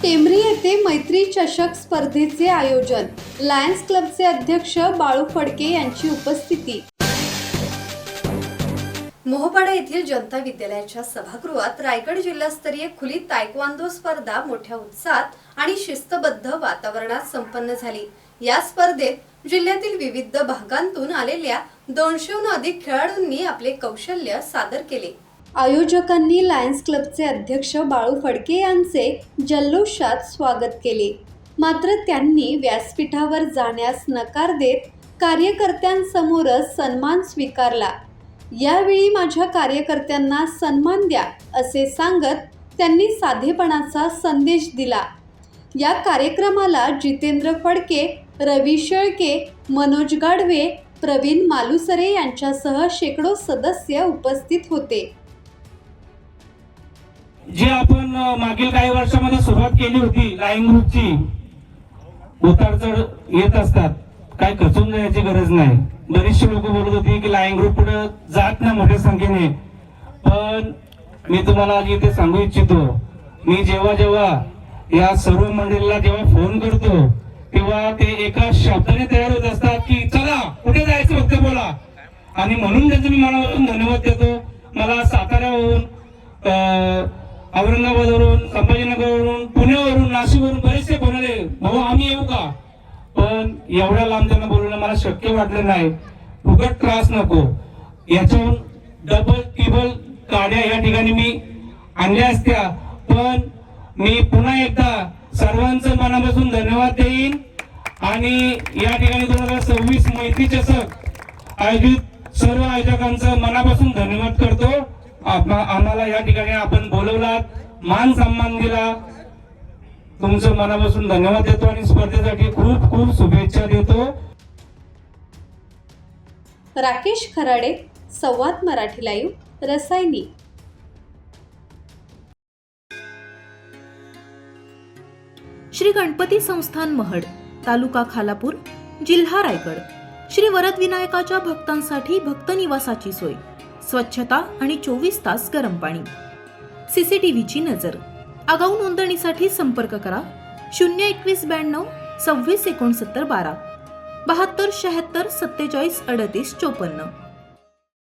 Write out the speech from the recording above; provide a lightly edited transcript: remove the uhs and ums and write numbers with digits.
टेंभरी येथे मैत्री चषक स्पर्धेचे आयोजन, लायन्स क्लबचे अध्यक्ष बाळू फडके यांची उपस्थिती। मोहपाडा येथील जनता विद्यालयाच्या सभागृहात रायगड जिल्हास्तरीय खुली तायक्वांदो स्पर्धा मोठ्या उत्साहात आणि शिस्तबद्ध वातावरणात संपन्न झाली। या स्पर्धेत जिल्ह्यातील विविध भागांतून आलेल्या 200हून अधिक खेळाडूंनी आपले कौशल्य सादर केले। आयोजकांनी लायन्स क्लबचे अध्यक्ष बाळू फडके यांचे जल्लोषात स्वागत केले, मात्र त्यांनी व्यासपीठावर जाण्यास नकार देत कार्यकर्त्यांसमोरच सन्मान स्वीकारला। यावेळी माझ्या कार्यकर्त्यांना सन्मान द्या असे सांगत त्यांनी साधेपणाचा संदेश दिला। या कार्यक्रमाला जितेंद्र फडके, रवी शेळके, मनोज गाढवे, प्रवीण मालुसरे यांच्यासह शेकडो सदस्य उपस्थित होते। जे आपण मागील काही वर्षांमध्ये सुरुवात केली होती लाईन ग्रुपची, उतारचढ येत असतात, काय खचून जायची गरज नाही। बरेचसे लोक बोलत होते की लाईन ग्रुप पुढे जात नाही मोठ्या संख्येने, पण मी तुम्हाला इथे सांगू इच्छितो, मी जेव्हा या सर्व मंडळीला जेव्हा फोन करतो तेव्हा ते एका शब्दाने तयार होत असतात की चला कुठे जायचं फक्त बोला, आणि म्हणून त्यांचं मी मनापासून धन्यवाद देतो। मला साताऱ्यावरून, औरंगाबादवरून, संभाजीनगरवरून, पुण्यावरून, नाशिकवरून बरेचसे फोन आले, भाऊ आम्ही येऊ का, पण एवढ्या लांब त्यांना बोलवणं मला शक्य वाटलं नाही। फुकट त्रास नको, याच्याहून डबल टिबल गाड्या या ठिकाणी मी आणल्या असत्या, पण मी पुन्हा एकदा सर्वांचं मनापासून धन्यवाद देईन। आणि या ठिकाणी 2026 मैत्री चषक आयोजित सर्व आयोजकांचं मनापासून धन्यवाद करतो। आम्हाला या ठिकाणी आपण बोलवलात, मान सन्मान दिला, तुमचं मनापासून धन्यवाद देतो आणि स्पर्धेसाठी खूप खूप शुभेच्छा देतो। राकेश खराडे, संवाद मराठी लाईव्ह, रसायनी। श्री गणपती संस्थान महड, तालुका खालापूर, जिल्हा रायगड। श्री वरद विनायकाच्या भक्तांसाठी भक्त निवासाची सोय, स्वच्छता आणि 24 तास गरम पाणी, सीसीटीव्हीची नजर। आगाऊ नोंदणीसाठी संपर्क करा 02192 26 69 12 72 76 47 38 54।